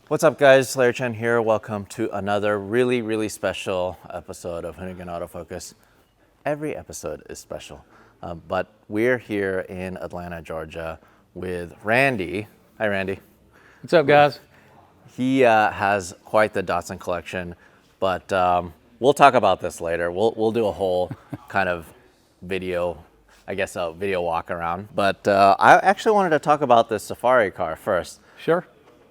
What's up, guys? Larry Chen here. Welcome to another really special episode of Hoonigan Autofocus. Every episode is special, but we're here in Atlanta, Georgia with Randy. Hi, Randy. What's up, guys? He has quite the Datsun collection, but we'll talk about this later. We'll do a whole kind of video, I guess a video walk around. But I actually wanted to talk about this Safari car first. Sure.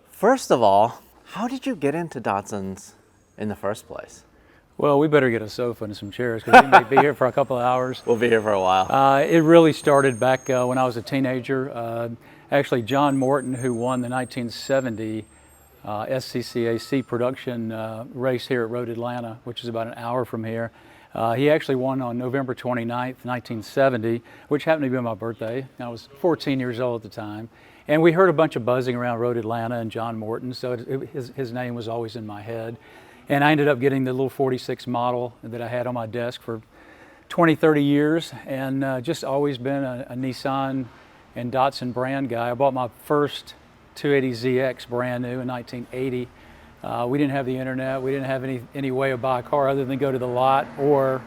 First of all, how did you get into Datsuns in the first place? Well, we better get a sofa and some chairs because we may be here for a couple of hours. We'll be here for a while. It really started back when I was a teenager. Actually, John Morton, who won the 1970 SCCAC production race here at Road Atlanta, which is about an hour from here, he actually won on November 29th, 1970, which happened to be my birthday. I was 14 years old at the time. And we heard a bunch of buzzing around Road Atlanta and John Morton, so his name was always in my head. And I ended up getting the little 46 model that I had on my desk for 20, 30 years, and just always been a Nissan and Datsun brand guy. I bought my first 280ZX brand new in 1980. We didn't have the internet. We didn't have any way to buy a car other than go to the lot or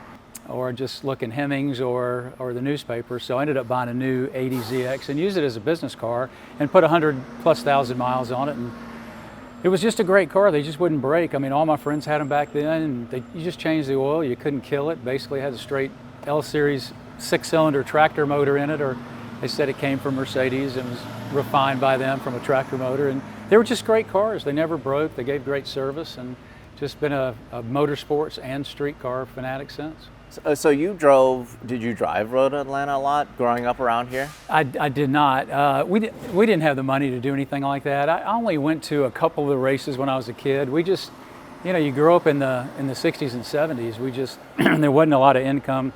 just look in Hemmings or the newspaper. So I ended up buying a new 80ZX and used it as a business car and put 100,000+ miles on it. And it was just a great car. They just wouldn't break. I mean, all my friends had them back then, and you just changed the oil. You couldn't kill it. Basically, it had a straight L-series 6-cylinder tractor motor in it, or they said it came from Mercedes and was refined by them from a tractor motor. And they were just great cars. They never broke. They gave great service, and just been a motorsports and street car fanatic since. So did you drive Road Atlanta a lot growing up around here? I did not. We didn't have the money to do anything like that. I only went to a couple of the races when I was a kid. We just, you grow up in the 60s and 70s. We just, there wasn't a lot of income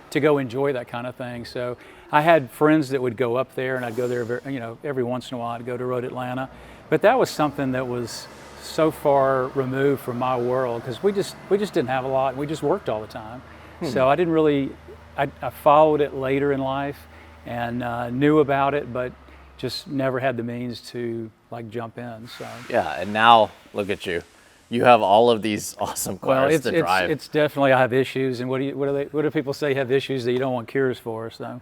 to go enjoy that kind of thing. So I had friends that would go up there, and I'd go there, every once in a while. I'd go to Road Atlanta. But that was something that was so far removed from my world because we just didn't have a lot. We just worked all the time. So I didn't really, I followed it later in life and knew about it, but just never had the means to jump in. So yeah, and now look at you. You have all of these awesome cars to drive. It's definitely, I have issues, and what do people say have issues that you don't want cures for? So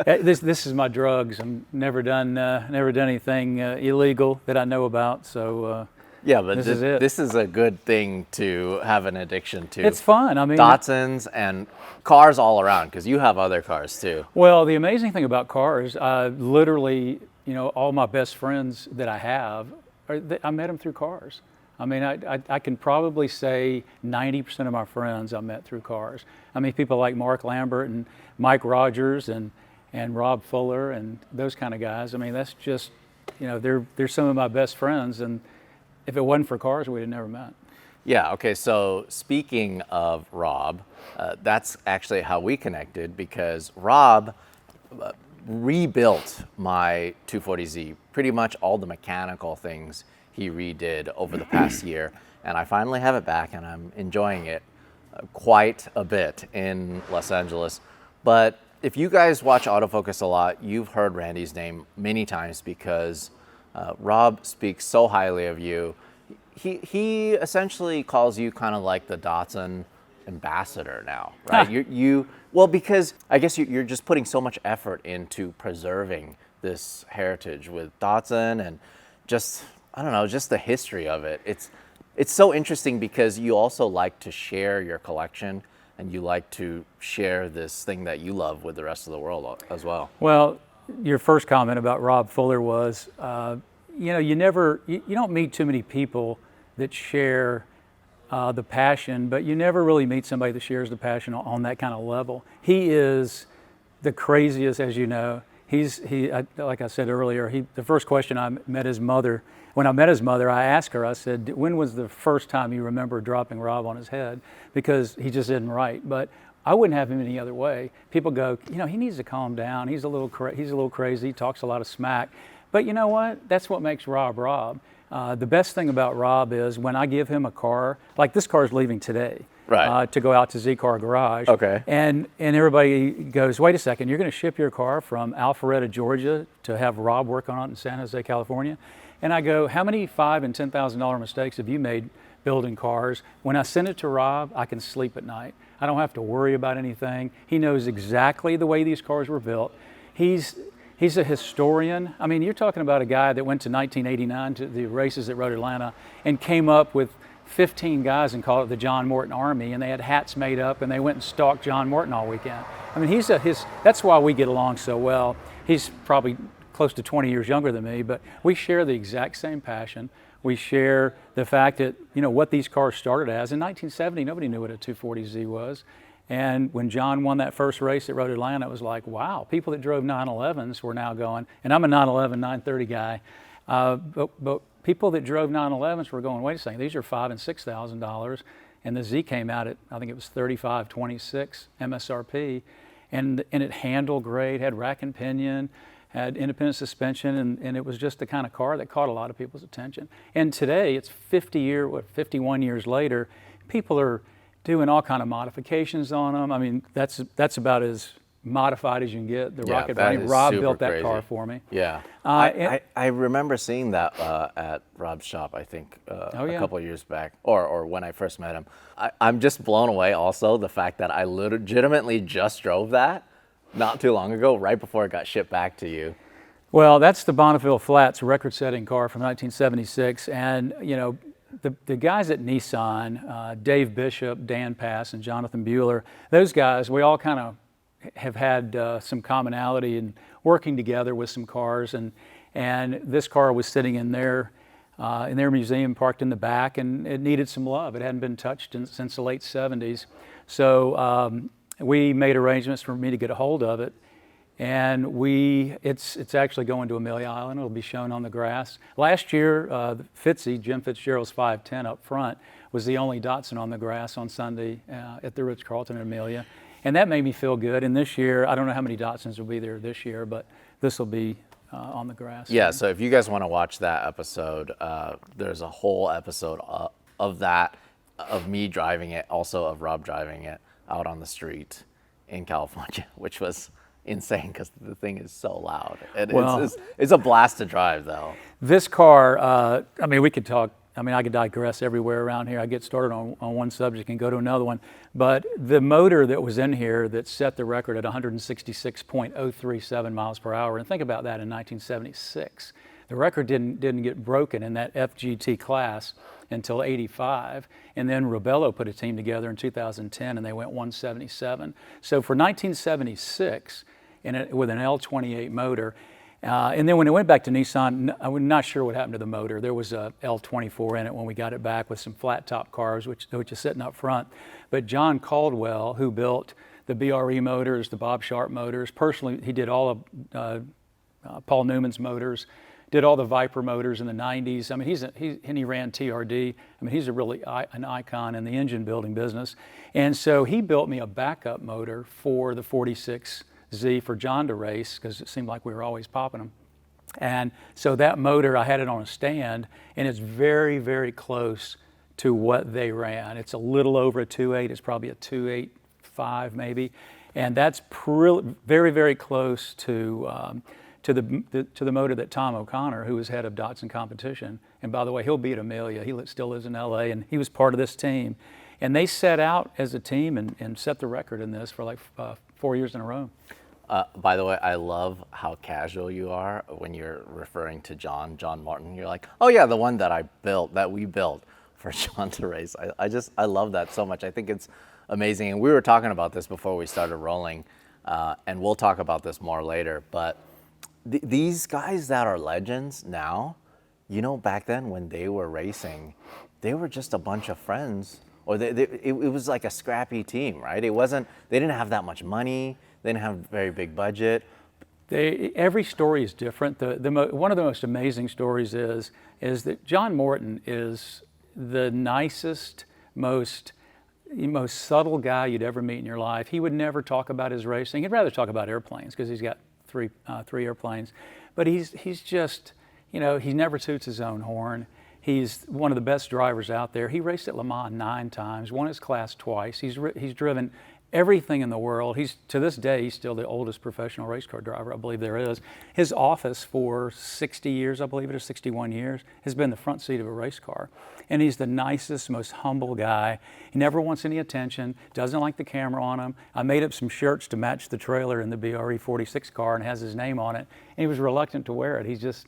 this is my drugs. I've never done anything illegal that I know about. So yeah, but this is a good thing to have an addiction to. It's fun. I mean, Datsuns and cars all around, because you have other cars too. Well, the amazing thing about cars, literally, all my best friends that I have, I met them through cars. I mean, I can probably say 90% of my friends I met through cars. I mean, people like Mark Lambert and Mike Rogers and Rob Fuller and those kind of guys. I mean, that's just, they're some of my best friends, and if it wasn't for cars, we'd have never met. Yeah, okay, so speaking of Rob, that's actually how we connected, because Rob rebuilt my 240Z, pretty much all the mechanical things he redid over the past year, and I finally have it back, and I'm enjoying it quite a bit in Los Angeles. But if you guys watch Autofocus a lot, you've heard Randy's name many times because Rob speaks so highly of you. He essentially calls you kind of like the Datsun ambassador now, right? Well, because I guess you're just putting so much effort into preserving this heritage with Datsun and just, I don't know, just the history of it. It's so interesting because you also like to share your collection, and you like to share this thing that you love with the rest of the world as well. Well, your first comment about Rob Fuller was, you don't meet too many people that share the passion, but you never really meet somebody that shares the passion on that kind of level. He is the craziest, as you know. Like I said earlier, the first question when I met his mother, I asked her, I said, when was the first time you remember dropping Rob on his head? Because he just didn't write. But I wouldn't have him any other way. People go, he needs to calm down. He's a little crazy. He talks a lot of smack. But you know what? That's what makes Rob Rob. The best thing about Rob is when I give him a car, like this car is leaving today, right, to go out to Z-Car Garage. Okay. And everybody goes, wait a second, you're going to ship your car from Alpharetta, Georgia to have Rob work on it in San Jose, California? And I go, how many $5,000 and $10,000 mistakes have you made building cars? When I send it to Rob, I can sleep at night. I don't have to worry about anything. He knows exactly the way these cars were built. He's a historian. I mean, you're talking about a guy that went to 1989 to the races at Road Atlanta and came up with 15 guys and called it the John Morton Army, and they had hats made up and they went and stalked John Morton all weekend. I mean, that's why we get along so well. He's probably close to 20 years younger than me, but we share the exact same passion. We share the fact that, what these cars started as. In 1970, nobody knew what a 240Z was. And when John won that first race at Road Atlanta, it was like, wow, people that drove 911s were now going, and I'm a 911, 930 guy, but people that drove 911s were going, wait a second, these are $5,000 and $6,000, and the Z came out at, I think it was $35.26 MSRP, and it handled great, had rack and pinion, had independent suspension, and it was just the kind of car that caught a lot of people's attention. And today, it's 51 years later, people are doing all kind of modifications on them. I mean, that's about as modified as you can get. The rocket body. Rob built that car for me. Yeah, I remember seeing that at Rob's shop. I think a couple of years back, or when I first met him. I'm just blown away. Also, the fact that I legitimately just drove that not too long ago, right before it got shipped back to you. Well, that's the Bonneville Flats record-setting car from 1976, and the guys at Nissan, Dave Bishop, Dan Pass, and Jonathan Bueller, those guys, we all kind of have had some commonality in working together with some cars, and this car was sitting in their museum, parked in the back, and it needed some love. It hadn't been touched since the late 70s. So we made arrangements for me to get a hold of it. And it's actually going to Amelia Island. It'll be shown on the grass. Last year, Jim Fitzgerald's 510 up front, was the only Datsun on the grass on Sunday at the Ritz-Carlton in Amelia. And that made me feel good. And this year, I don't know how many Datsuns will be there this year, but this will be on the grass. Yeah, so if you guys want to watch that episode, there's a whole episode of that, of me driving it, also of Rob driving it out on the street in California, which was insane because the thing is so loud. It's a blast to drive, though. This car, I mean, we could talk. I mean, I could digress everywhere around here. I get started on one subject and go to another one. But the motor that was in here that set the record at 166.037 miles per hour, and think about that in 1976. The record didn't get broken in that FGT class until '85, and then Robello put a team together in 2010, and they went 177. So for 1976, with an L28 motor, and then when it went back to Nissan, I'm not sure what happened to the motor. There was a L24 in it when we got it back with some flat top cars, which is sitting up front. But John Caldwell, who built the BRE motors, the Bob Sharp motors, personally, he did all of Paul Newman's motors, did all the Viper motors in the 90s. I mean, he ran TRD. I mean, he's an icon in the engine building business. And so he built me a backup motor for the 46Z for John to race, because it seemed like we were always popping them. And so that motor, I had it on a stand, and it's very, very close to what they ran. It's a little over a 2.8. It's probably a 2.85 maybe. And that's very, very close to the motor that Tom O'Connor, who was head of Datsun competition, and by the way, he'll be at Amelia. He still lives in LA, and he was part of this team. And they set out as a team and set the record in this for like 4 years in a row. By the way, I love how casual you are when you're referring to John Morton. You're like, oh yeah, the one that we built for John to race. I love that so much. I think it's amazing. And we were talking about this before we started rolling, and we'll talk about this more later, but these guys that are legends now, back then when they were racing, they were just a bunch of friends, or it was like a scrappy team, right? They didn't have that much money, they didn't have a very big budget. Every story is different. One of the most amazing stories is that John Morton is the nicest, most subtle guy you'd ever meet in your life. He would never talk about his racing. He'd rather talk about airplanes, because he's got three airplanes, but he's just, he never toots his own horn. He's one of the best drivers out there. He raced at Le Mans 9 times, won his class twice. He's driven everything in the world. He's, to this day, he's still the oldest professional race car driver I believe there is. His office for 60 years, I believe it is, 61 years, has been the front seat of a race car. And he's the nicest, most humble guy. He never wants any attention, doesn't like the camera on him. I made up some shirts to match the trailer in the BRE 46 car and has his name on it. And he was reluctant to wear it. He's just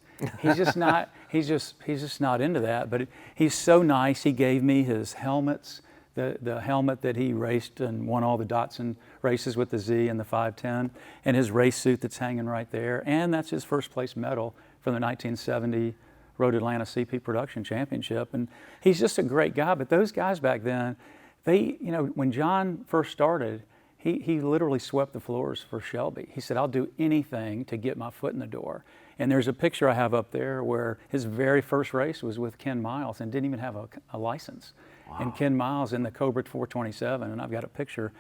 not into that. But he's so nice. He gave me his helmets. The helmet that he raced and won all the Datsun races with, the Z and the 510, and his race suit that's hanging right there, and that's his first place medal from the 1970 Road Atlanta CP Production Championship. And he's just a great guy. But those guys back then, they, you know, when John first started, he literally swept the floors for Shelby. He said, "I'll do anything to get my foot in the door." And there's a picture I have up there where his very first race was with Ken Miles and didn't even have a license. Wow. And Ken Miles in the Cobra 427, and I've got a picture.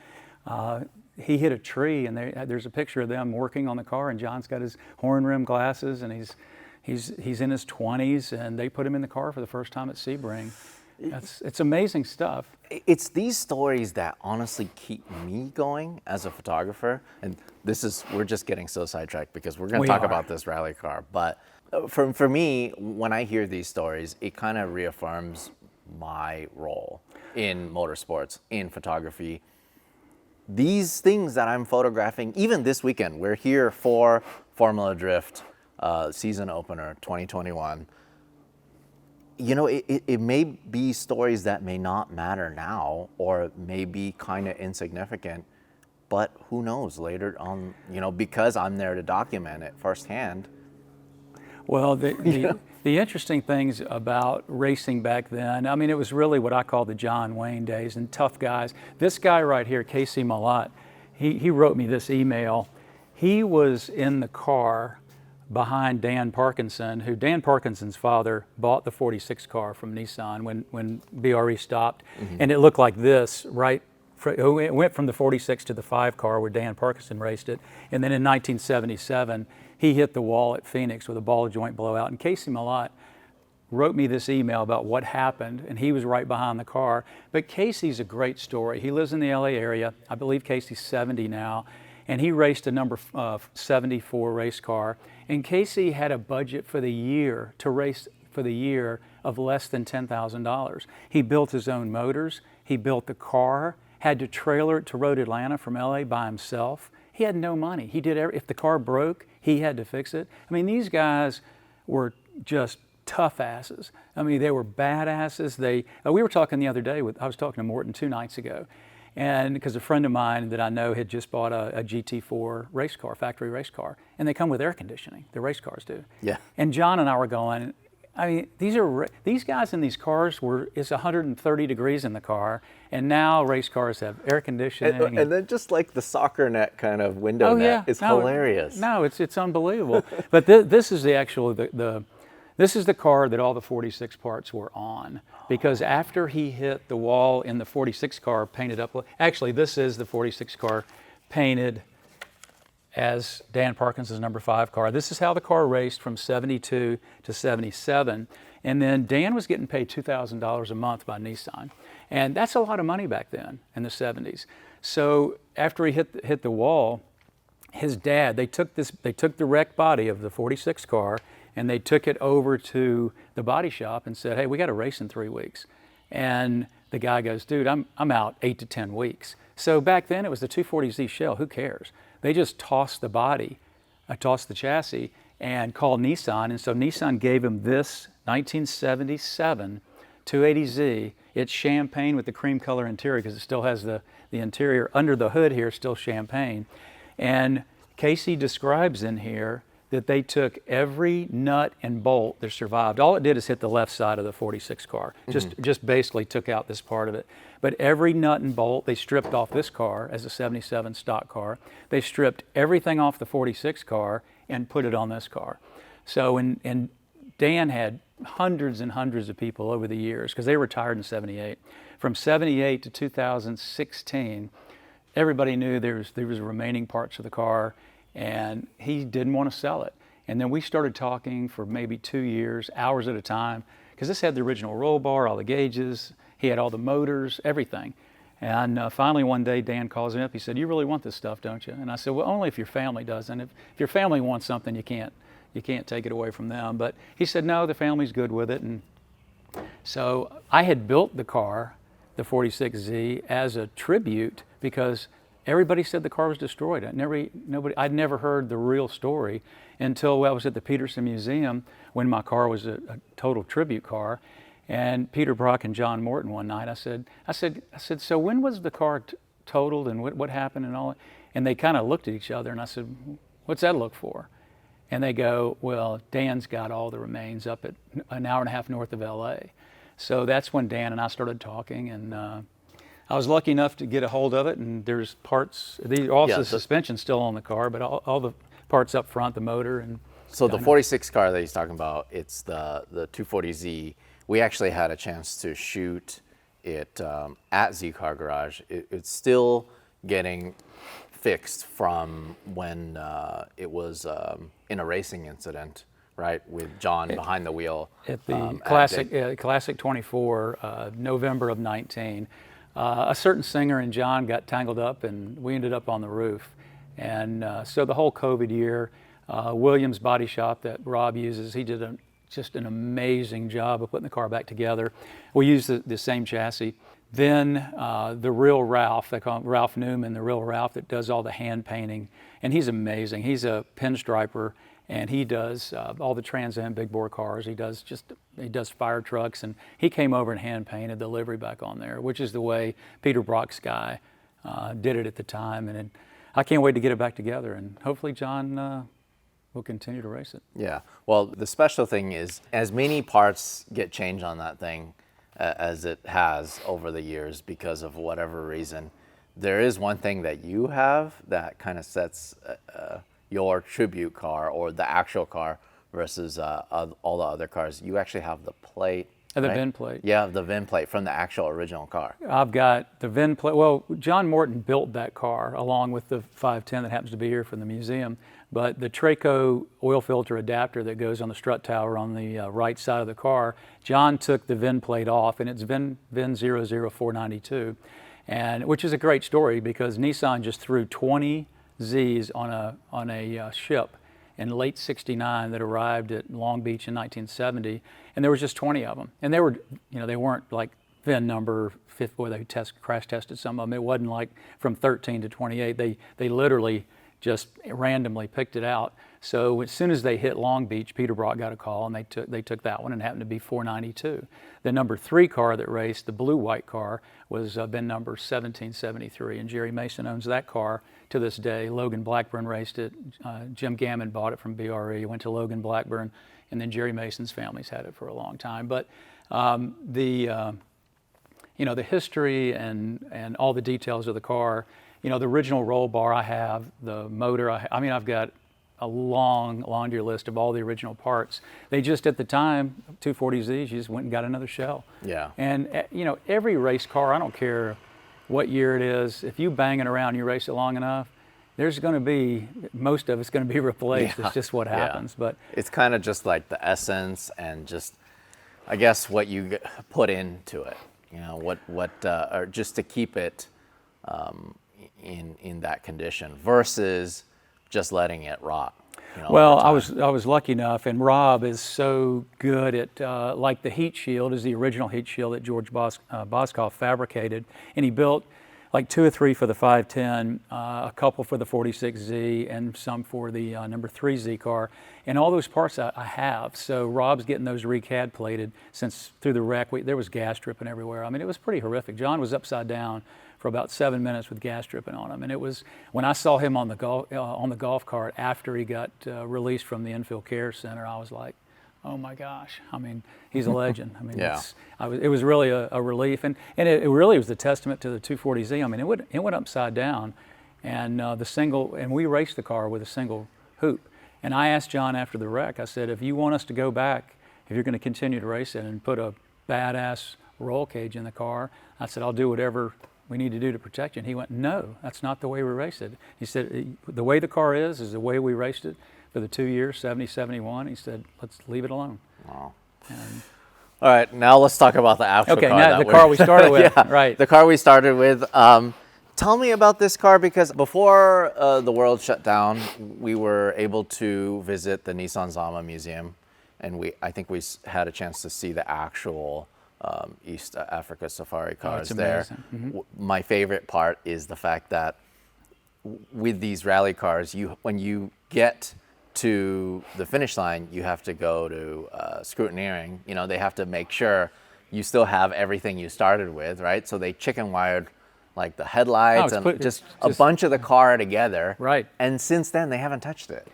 He hit a tree, and there's a picture of them working on the car, and John's got his horn rim glasses, and he's in his 20s, and they put him in the car for the first time at Sebring. It's amazing stuff. It's these stories that honestly keep me going as a photographer. And we're just getting so sidetracked because we're going to talk about this rally car. But for me, when I hear these stories, it kind of reaffirms my role in motorsports, in photography. These things that I'm photographing, even this weekend, we're here for Formula Drift season opener 2021. You know, it may be stories that may not matter now or may be kind of insignificant, but who knows later on, you know, because I'm there to document it firsthand. Well, the interesting things about racing back then, I mean, it was really what I call the John Wayne days and tough guys. This guy right here, Casey Malott, he wrote me this email. He was in the car behind Dan Parkinson, who Dan Parkinson's father bought the 46 car from Nissan when BRE stopped. Mm-hmm. And it looked like this, right? It went from the 46 to the 5 car where Dan Parkinson raced it. And then in 1977, he hit the wall at Phoenix with a ball joint blowout. And Casey Malott wrote me this email about what happened, and he was right behind the car. But Casey's a great story. He lives in the LA area. I believe Casey's 70 now. And he raced a number 74 race car. And Casey had a budget for the year to race for the year of less than $10,000. He built his own motors. He built the car, had to trailer it to Road Atlanta from LA by himself. He had no money. He did if the car broke, he had to fix it. I mean, these guys were just tough asses. I mean, they were badasses. We were talking the other day I was talking to Morton 2 nights ago. And because a friend of mine that I know had just bought a GT4 race car, factory race car, and they come with air conditioning. The race cars do. Yeah. And John and I were going, I mean, these guys in these cars it's 130 degrees in the car, and now race cars have air conditioning. And then just like the soccer net kind of window net is hilarious. No, it's unbelievable. But this is this is the car that all the 46 parts were on, because after he hit the wall in the 46 car painted up, actually this is the 46 car painted as Dan Parkinson's number 5 car. This is how the car raced from 72 to 77. And then Dan was getting paid $2,000 a month by Nissan. And that's a lot of money back then in the 70s. So after he hit the wall, his dad, they took the wrecked body of the 46 car and they took it over to the body shop and said, "Hey, we got to race in 3 weeks." And the guy goes, "Dude, I'm out 8 to 10 weeks." So back then it was the 240Z shell. Who cares? They just tossed the body, tossed the chassis, and called Nissan. And so Nissan gave him this 1977 280Z. It's champagne with the cream color interior because it still has the interior under the hood here, still champagne. And Casey describes in here that they took every nut and bolt that survived. All it did is hit the left side of the 46 car. Just basically took out this part of it. But every nut and bolt, they stripped off this car as a 77 stock car. They stripped everything off the 46 car and put it on this car. So, and Dan had hundreds and hundreds of people over the years, because they retired in 78. From 78 to 2016, everybody knew there was remaining parts of the car, and he didn't want to sell it. And then we started talking for maybe 2 years, hours at a time, because this had the original roll bar, all the gauges, he had all the motors, everything. And finally one day Dan calls me up. He said, "You really want this stuff, don't you?" And I said, "Well, only if your family does. And if your family wants something, you can't take it away from them." But he said, "No, the family's good with it." And so I had built the car, the 46Z, as a tribute because everybody said the car was destroyed. I'd never heard the real story until I was at the Peterson Museum when my car was a total tribute car. And Peter Brock and John Morton one night, I said, "So when was the car totaled and what happened and all?" And they kind of looked at each other and I said, "What's that look for?" And they go, "Well, Dan's got all the remains up at an hour and a half north of LA." So that's when Dan and I started talking, and I was lucky enough to get a hold of it. And there's parts, the suspension's still on the car, but all the parts up front, the motor. And so the 46 car that he's talking about, it's the 240Z. We actually had a chance to shoot it at Z Car Garage. It's still getting fixed from when it was in a racing incident, right, with John behind the wheel. At the Classic 24, November of 19. A certain singer and John got tangled up and we ended up on the roof. And so the whole COVID year, Williams Body Shop that Rob uses, he did just an amazing job of putting the car back together. We used the same chassis. Then the real Ralph, they call him Ralph Newman, the real Ralph that does all the hand painting. And he's amazing. He's a pinstriper and he does all the Trans Am big bore cars. He does fire trucks, and he came over and hand painted the livery back on there, which is the way Peter Brock's guy did it at the time. And I can't wait to get it back together, and hopefully John will continue to race it. Yeah. Well, the special thing is, as many parts get changed on that thing as it has over the years because of whatever reason, there is one thing that you have that kind of sets your tribute car or the actual car versus all the other cars. You actually have the plate. The right? VIN plate. Yeah, the VIN plate from the actual original car. I've got the VIN plate. Well, John Morton built that car along with the 510 that happens to be here from the museum. But the Traco oil filter adapter that goes on the strut tower on the right side of the car, John took the VIN plate off, and it's VIN 00492, and which is a great story because Nissan just threw 20 Zs on a ship in late '69 that arrived at Long Beach in 1970, and there was just 20 of them, and they weren't like VIN number 50, where they crash tested some of them. It wasn't like from 13 to 28. They literally just randomly picked it out. So as soon as they hit Long Beach, Peter Brock got a call, and they took that one, and it happened to be 492. The number 3 car that raced, the blue-white car, was VIN number 1773, and Jerry Mason owns that car to this day. Logan Blackburn raced it. Jim Gammon bought it from BRE, went to Logan Blackburn, and then Jerry Mason's family's had it for a long time. But the history and all the details of the car, the original roll bar I have, the motor, I've got a long laundry list of all the original parts. They just, at the time, 240Zs, you just went and got another shell. Yeah. And, every race car, I don't care what year it is, if you bang it around, you race it long enough, there's going to be, most of it's going to be replaced. Yeah. It's just what happens. Yeah. But it's kind of just like the essence and just, I guess, what you put into it, or just to keep it in that condition versus just letting it rot. Well, I was lucky enough, and Rob is so good at like the heat shield is the original heat shield that George Boskoff fabricated, and he built like 2 or 3 for the 510, a couple for the 46Z, and some for the number 3Z car, and all those parts I have. So Rob's getting those recad plated since through the wreck there was gas dripping everywhere. I mean, it was pretty horrific. John was upside down for about 7 minutes with gas dripping on him, and it was when I saw him on the golf cart after he got released from the infield care center, I was like, oh my gosh! I mean, he's a legend. I mean, yeah. It was really a relief, and it really was a testament to the 240Z. I mean, it went upside down, and and we raced the car with a single hoop. And I asked John after the wreck, I said, if you want us to go back, if you're going to continue to race it and put a badass roll cage in the car, I said, I'll do whatever we need to do to protect you. And he went, no, that's not the way we raced it. He said, the way the car is the way we raced it for the 2 years, 70, 71. He said, let's leave it alone. Wow. All right, now let's talk about the actual Okay, car. now the car we started with, Yeah, right. the car we started with. Tell me about this car, because before the world shut down, we were able to visit the Nissan Zama Museum, and I think we had a chance to see the actual East Africa safari cars it's there. amazing. Mm-hmm. My favorite part is the fact that with these rally cars, when you get to the finish line, you have to go to scrutineering. You know, they have to make sure you still have everything you started with, right? So they chicken wired like the headlights and just a bunch of the car together. Right. And since then, they haven't touched it.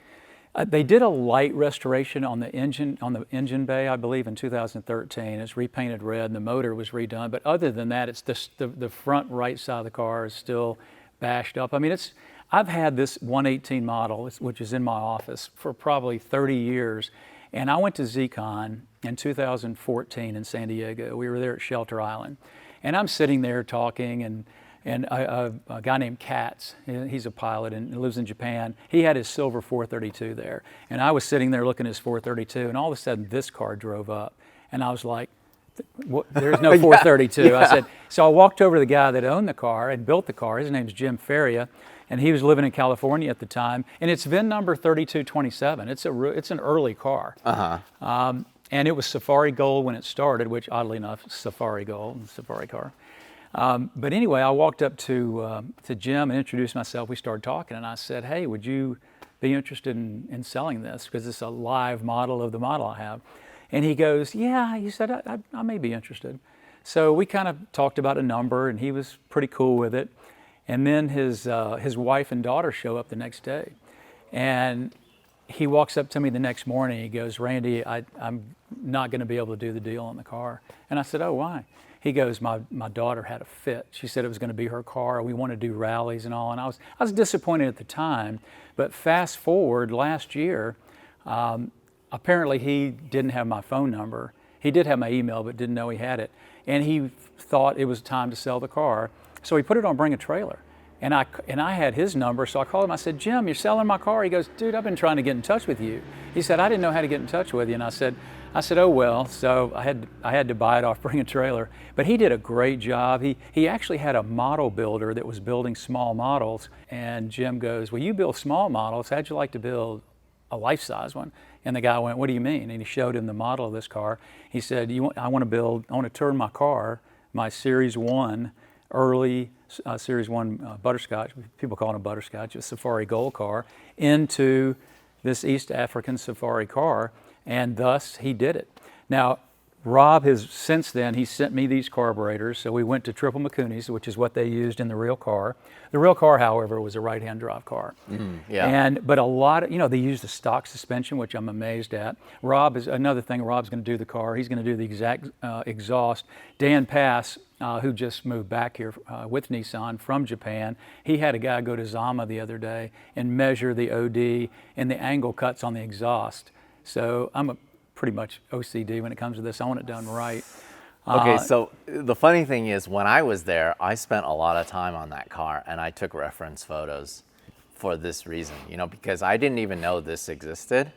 They did a light restoration on the engine bay, I believe, in 2013. It's repainted red, and the motor was redone. But other than that, it's the front right side of the car is still bashed up. I mean, I've had this 118 model, which is in my office, for probably 30 years. And I went to ZCon in 2014 in San Diego. We were there at Shelter Island. And I'm sitting there talking, and a guy named Katz, he's a pilot and lives in Japan, he had his silver 432 there. And I was sitting there looking at his 432, and all of a sudden this car drove up. And I was like, there's no 432. Yeah. I said, so I walked over to the guy that owned the car and built the car. His name's Jim Feria, and he was living in California at the time. And it's VIN number 3227. It's an early car. And it was Safari Gold when it started, which oddly enough, Safari Gold, Safari car. But anyway, I walked up to Jim and introduced myself. We started talking, and I said, hey, would you be interested in selling this? Because it's a live model of the model I have. And he goes, yeah, he said, I may be interested. So we kind of talked about a number, and he was pretty cool with it. And then his wife and daughter show up the next day. And he walks up to me the next morning. He goes, Randy, I'm not going to be able to do the deal on the car. And I said, oh, why? He goes, my daughter had a fit. She said it was going to be her car. We want to do rallies and all. And I was disappointed at the time. But fast forward last year, apparently he didn't have my phone number. He did have my email, but didn't know he had it. And he thought it was time to sell the car. So he put it on Bring a Trailer. And I had his number, so I called him. I said, Jim, you're selling my car? He goes, dude, I've been trying to get in touch with you. He said, I didn't know how to get in touch with you. And I said, oh, well. So I had to buy it off Bring a Trailer. But he did a great job. He actually had a model builder that was building small models. And Jim goes, well, you build small models. How'd you like to build a life-size one? And the guy went, what do you mean? And he showed him the model of this car. He said, I want to turn my car, my Series 1, early Series 1 Butterscotch, people call it a Butterscotch, a Safari Gold car, into this East African Safari car, and thus he did it. Now, Rob has, since then, he sent me these carburetors, so we went to triple Mikuni's, which is what they used in the real car. The real car, however, was a right-hand drive car. But a lot of, they used the stock suspension, which I'm amazed at. Another thing, Rob's going to do the car. He's going to do the exact exhaust. Dan Pass, who just moved back here with Nissan from Japan, he had a guy go to Zama the other day and measure the OD and the angle cuts on the exhaust. So I'm pretty much OCD when it comes to this. I want it done right. Okay, so the funny thing is, when I was there, I spent a lot of time on that car, and I took reference photos for this reason, because I didn't even know this existed.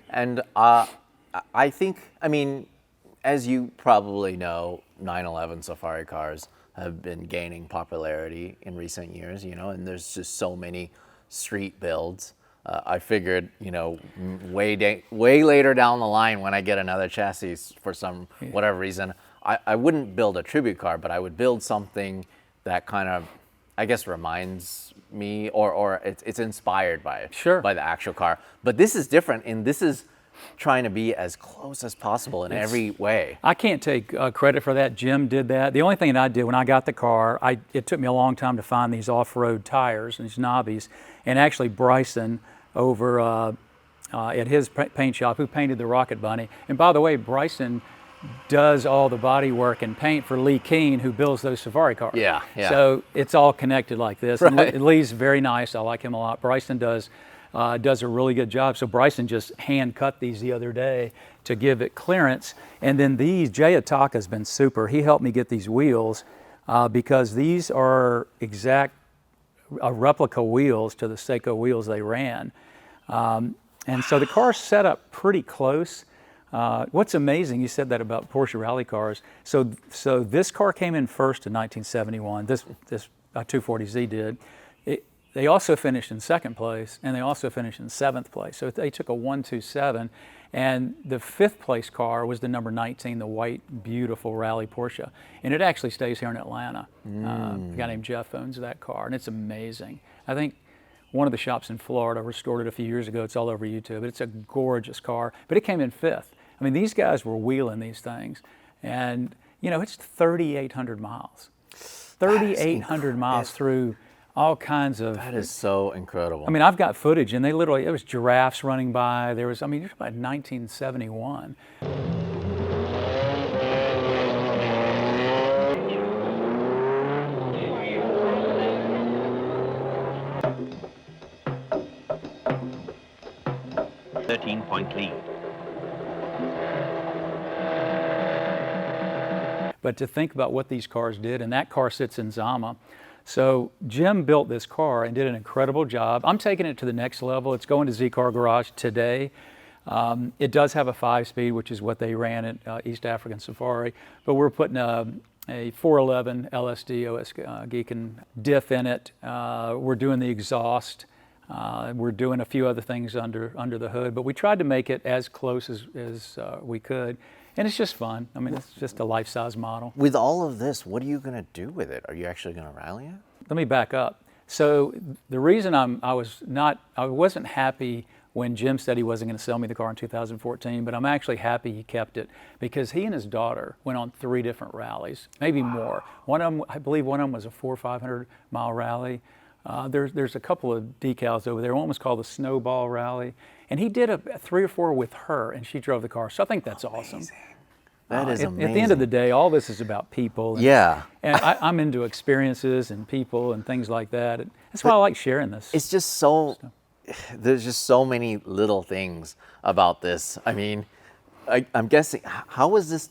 And I think, as you probably know, 911 Safari cars have been gaining popularity in recent years, and there's just so many street builds. I figured, way later down the line, when I get another chassis for whatever reason, I wouldn't build a tribute car, but I would build something that kind of, I guess, reminds me, or it's inspired by it, by the actual car. But this is different, and this is trying to be as close as possible in every way. I can't take credit for that. Jim did that. The only thing that I did when I got the car, it took me a long time to find these off-road tires, these knobbies, and actually Bryson over at his paint shop, who painted the Rocket Bunny. And by the way, Bryson does all the body work and paint for Lee Keene, who builds those Safari cars. Yeah. So it's all connected like this. Right. And Lee's very nice. I like him a lot. Bryson does a really good job. So Bryson just hand cut these the other day to give it clearance. And then these, Jay Ataka's been super. He helped me get these wheels because these are exact replica wheels to the Seiko wheels they ran. And so the car's set up pretty close. What's amazing, you said that about Porsche rally cars. So this car came in first in 1971. This 240Z did. They also finished in second place, and they also finished in seventh place. So they took a 1-2-7, and the fifth place car was the number 19, the white, beautiful rally Porsche. And it actually stays here in Atlanta. A guy named Jeff owns that car, and it's amazing. I think one of the shops in Florida restored it a few years ago. It's all over YouTube. But it's a gorgeous car, but it came in fifth. I mean, these guys were wheeling these things, and it's 3,800 miles. 3,800 miles through all kinds of. That is so incredible. I mean, I've got footage, and there was giraffes running by. There was, you're talking about 1971. Point lead. But to think about what these cars did, and that car sits in Zama. So Jim built this car and did an incredible job. I'm taking it to the next level. It's going to Z-Car Garage today. It does have a 5-speed, which is what they ran at East African Safari. But we're putting a 411 LSD OS Geekin diff in it. We're doing the exhaust. We're doing a few other things under the hood, but we tried to make it as close as we could. And it's just fun. I mean, it's just a life-size model. With all of this, what are you going to do with it? Are you actually going to rally it? Let me back up. So the reason I wasn't happy when Jim said he wasn't going to sell me the car in 2014, but I'm actually happy he kept it because he and his daughter went on 3 different rallies, maybe more. One of them, I believe one of them was a 400 or 500 mile rally. There's a couple of decals over there. One was called the Snowball Rally, and he did a 3 or 4 with her, and she drove the car. So I think that's awesome. That is amazing. At the end of the day, all this is about people. And, yeah. And I'm into experiences and people and things like that. That's why I like sharing this. It's just so, there's just so many little things about this. I mean, I'm guessing, how was this,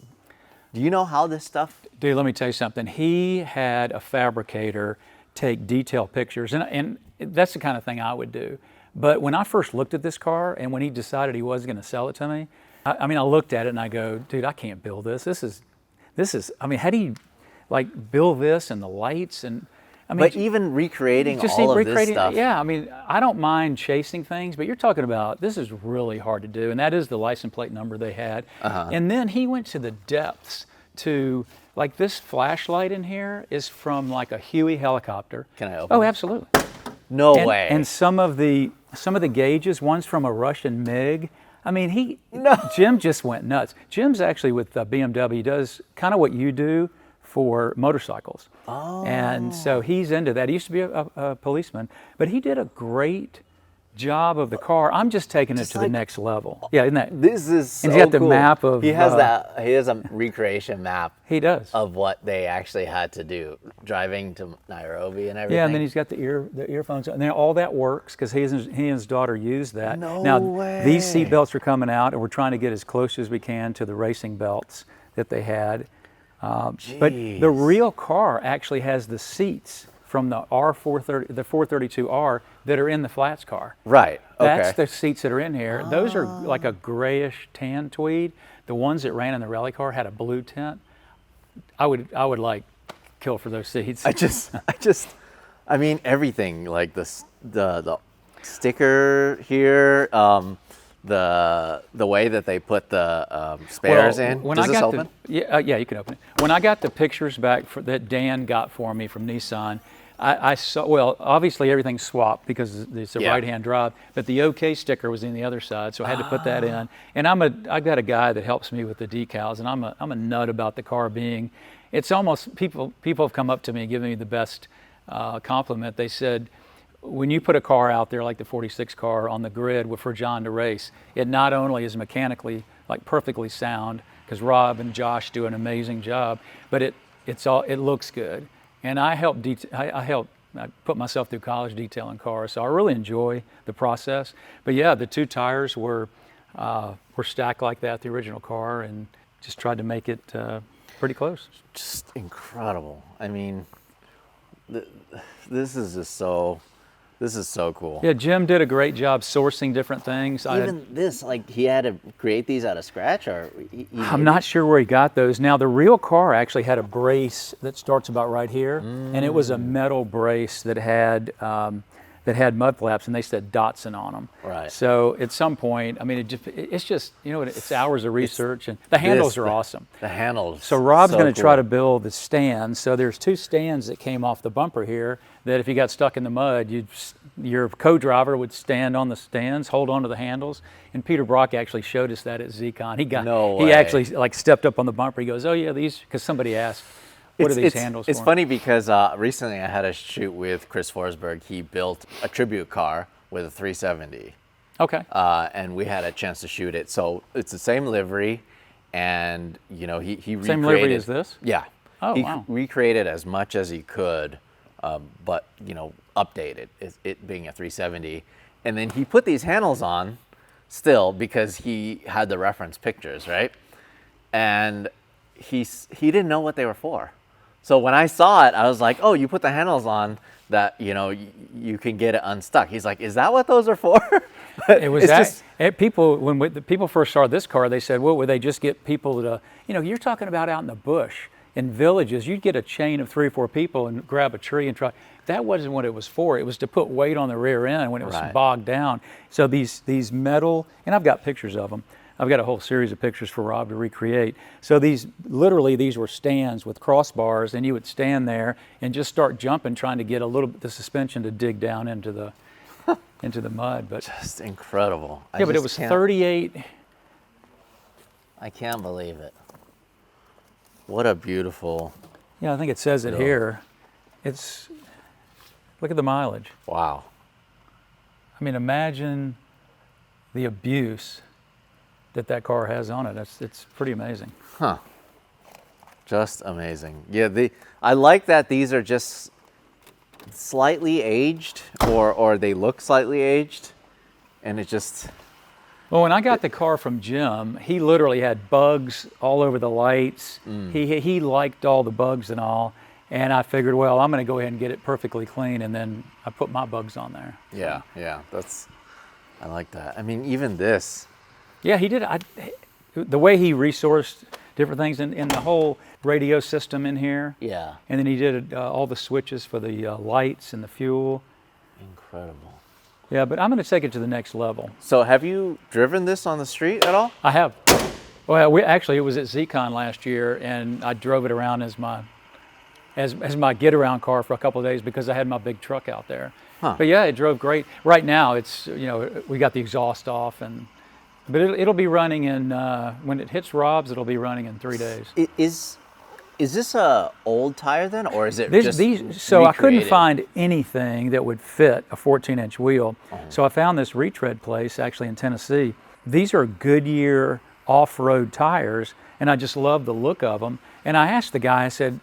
do you know how this stuff? Dude, let me tell you something. He had a fabricator take detailed pictures, and that's the kind of thing I would do. But when I first looked at this car, and when he decided he was going to sell it to me, I looked at it and I go, dude, I can't build this. This is. I mean, how do you build this and the lights and? But even recreating all of this stuff. Yeah, I mean, I don't mind chasing things, but you're talking about this is really hard to do, and that is the license plate number they had. And then he went to the depths to. Like this flashlight in here is from like a Huey helicopter. Can I open it? Oh, absolutely. No way. And some of the gauges, one's from a Russian MiG. I mean, Jim just went nuts. Jim's actually with BMW. He does kind of what you do for motorcycles. Oh. And so he's into that. He used to be a policeman, but he did a great job of the car. I'm just taking it to the next level. Yeah, isn't that? This is so and he's got the cool. map of. He has that. He has a recreation map. He does. Of what they actually had to do, driving to Nairobi and everything. Yeah, and then he's got the earphones, and then all that works because he and his daughter use that. No way. These seat belts are coming out, and we're trying to get as close as we can to the racing belts that they had. But the real car actually has the seats from the R430, the 432R that are in the flats car. Right. Okay. That's the seats that are in here. Those are like a grayish tan tweed. The ones that ran in the rally car had a blue tint. I would like kill for those seats. I mean everything, like the sticker here, the way that they put the spares in. Does this open? Yeah, you can open it. When I got the pictures back that Dan got for me from Nissan, I saw, well, obviously everything's swapped because it's a right-hand drive, but the OK sticker was in the other side, so I had to put that in. And I've got a guy that helps me with the decals, and I'm a nut about the car being, it's almost, people have come up to me and given me the best compliment. They said, when you put a car out there like the 46 car on the grid for John to race, it not only is mechanically like perfectly sound, because Rob and Josh do an amazing job, but it looks good. And I put myself through college detailing cars, so I really enjoy the process. But yeah, the 2 tires were stacked like that, the original car, and just tried to make it pretty close. Just incredible. I mean, this is just so This is so cool. Yeah, Jim did a great job sourcing different things. Even this, like he had to create these out of scratch, or I'm not sure where he got those. Now the real car actually had a brace that starts about right here, and it was a metal brace that had mud flaps, and they said Datsun on them. Right. So at some point, I mean, it's just, you know, it's hours of research, and the handles are awesome. The handles. So Rob's going to cool. try to build the stands. So there's 2 stands that came off the bumper here that if you got stuck in the mud, your co-driver would stand on the stands, hold on to the handles. And Peter Brock actually showed us that at ZCon. He actually like stepped up on the bumper. He goes, "Oh yeah, these," because somebody asked, "What are these handles for?" It's funny because recently I had a shoot with Chris Forsberg. He built a tribute car with a 370. Okay. And we had a chance to shoot it. So it's the same livery, and you know he recreated. Same livery as this? Yeah. Oh, he wow. recreated as much as he could, but you know updated it being a 370, and then he put these handles on still because he had the reference pictures, right? And he didn't know what they were for. So when I saw it, I was like, "Oh, you put the handles on that, you know, you can get it unstuck." He's like, "Is that what those are for?" It was people, when the people first saw this car, they said, "Well, would they just get people to, you know, you're talking about out in the bush, in villages, you'd get a chain of 3 or 4 people and grab a tree and try." That wasn't what it was for. It was to put weight on the rear end when it was bogged down. So these metal, and I've got pictures of them. I've got a whole series of pictures for Rob to recreate. So these were stands with crossbars, and you would stand there and just start jumping, trying to get the suspension to dig down into the mud. But just incredible. Yeah, but it was 38. I can't believe it. What a beautiful. Yeah, I think it says it here. Look at the mileage. Wow. I mean, imagine the abuse that car has on it. It's pretty amazing. Huh. Just amazing. Yeah, I like that these are just slightly aged, or they look slightly aged, and it just. Well, when I got the car from Jim, he literally had bugs all over the lights. He liked all the bugs and all, and I figured, well, I'm going to go ahead and get it perfectly clean, and then I put my bugs on there. Yeah, yeah, I like that. I mean, even this. Yeah, he did. The way he resourced different things in the whole radio system in here. Yeah. And then he did all the switches for the lights and the fuel. Incredible. Yeah, but I'm going to take it to the next level. So have you driven this on the street at all? I have. Well, it was at ZCon last year, and I drove it around as my get-around car for a couple of days because I had my big truck out there. Huh. But yeah, it drove great. Right now, it's, you know, we got the exhaust off, but it'll be running in, when it hits Rob's, it'll be running in 3 days. Is this a old tire then, or is it So I couldn't recreated? find anything that would fit a 14-inch wheel. So I found this retread place actually in Tennessee. These are Goodyear off-road tires, and I just love the look of them. And I asked the guy, I said,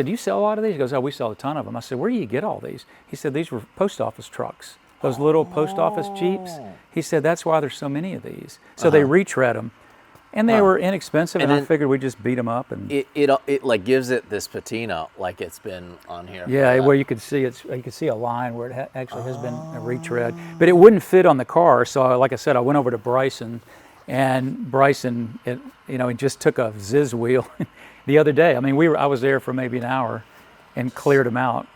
"Do you sell a lot of these?" He goes, "Oh, we sell a ton of them." I said, "Where do you get all these?" He said, "These were post office trucks. Those little post office Jeeps." He said, "That's why there's so many of these." So they retread them, and they were inexpensive. And I figured we'd just beat them up. And it like gives it this patina, like it's been on here. yeah, where you could see you could see a line where it actually has been a retread, but it wouldn't fit on the car. So like I said, I went over to Bryson, and Bryson, it just took a Ziz wheel the other day. I mean, I was there for maybe an hour, and cleared them out.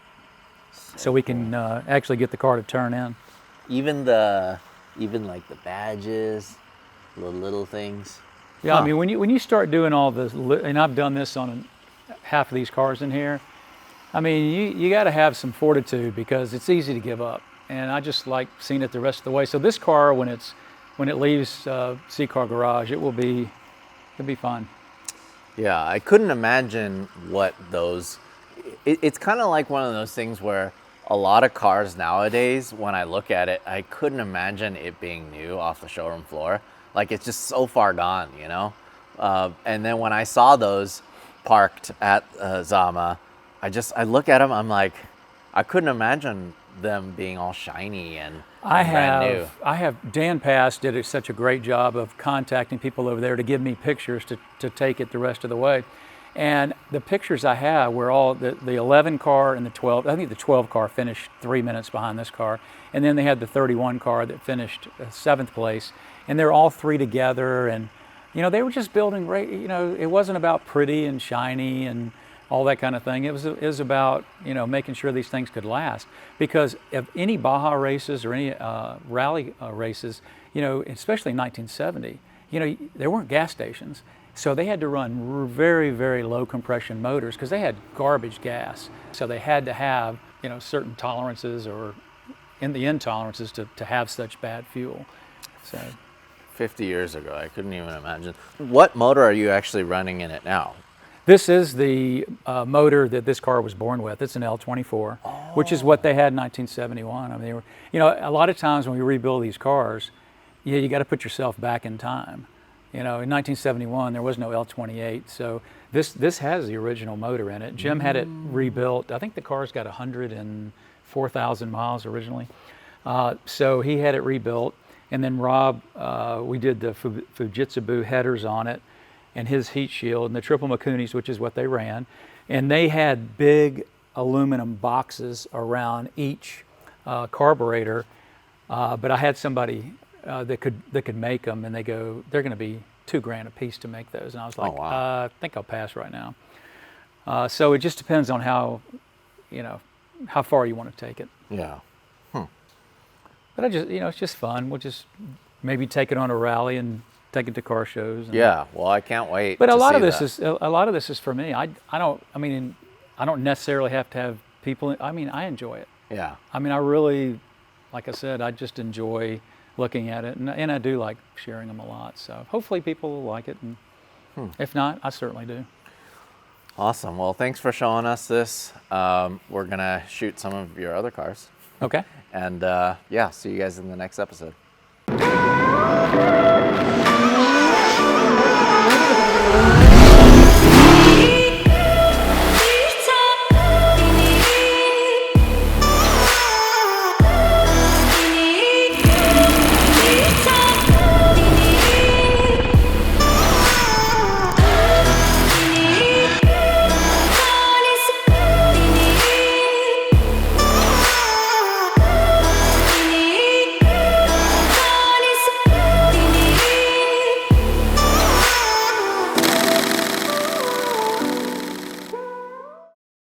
So we can actually get the car to turn in. Even like the badges, the little things. Yeah, I mean, when you start doing all this, and I've done this on half of these cars in here, I mean, you got to have some fortitude because it's easy to give up. And I just like seeing it the rest of the way. So this car, when it leaves C-Car Garage, it'll be fun. Yeah, I couldn't imagine what those. It's kind of like one of those things where a lot of cars nowadays, when I look at it, I couldn't imagine it being new off the showroom floor. Like, it's just so far gone, you know? And then when I saw those parked at Zama, I look at them, I'm like, I couldn't imagine them being all shiny and brand new. Dan Pass did such a great job of contacting people over there to give me pictures to take it the rest of the way. And the pictures I have were all the 11 car and the 12. I think the 12 car finished 3 minutes behind this car. And then they had the 31 car that finished 7th place. And they're all three together. And, you know, they were just building, you know, it wasn't about pretty and shiny and all that kind of thing. It was about, you know, making sure these things could last. Because if any Baja races or any rally races, you know, especially in 1970, you know, there weren't gas stations. So they had to run very, very low compression motors because they had garbage gas. So they had to have, you know, certain tolerances or in the intolerances to have such bad fuel. So 50 years ago, I couldn't even imagine. What motor are you actually running in it now? this is the motor that this car was born with. It's an L24, which is what they had in 1971. I mean, they were, you know, a lot of times when we rebuild these cars, yeah, you got to put yourself back in time. You know, in 1971, there was no L28, so this has the original motor in it. Jim had it rebuilt. I think the car's got 104,000 miles originally. So he had it rebuilt, and then Rob, we did the Fujitsu headers on it, and his heat shield, and the triple Mikunis, which is what they ran. And they had big aluminum boxes around each carburetor, but I had somebody that could make them, and they're going to be $2,000 a piece to make those. And I was like, oh, wow. I think I'll pass right now. So it just depends on how far you want to take it. Yeah. But it's just fun. We'll just maybe take it on a rally and take it to car shows. Yeah. Well, I can't wait. But to a lot see of this is for me. I don't necessarily have to have people. I mean, I enjoy it. Yeah. I mean, I really, like I said, I just enjoy looking at it, and I do like sharing them a lot. So hopefully people will like it, and if not, I certainly do. Awesome. Well, thanks for showing us this. We're gonna shoot some of your other cars. Okay. And yeah, see you guys in the next episode.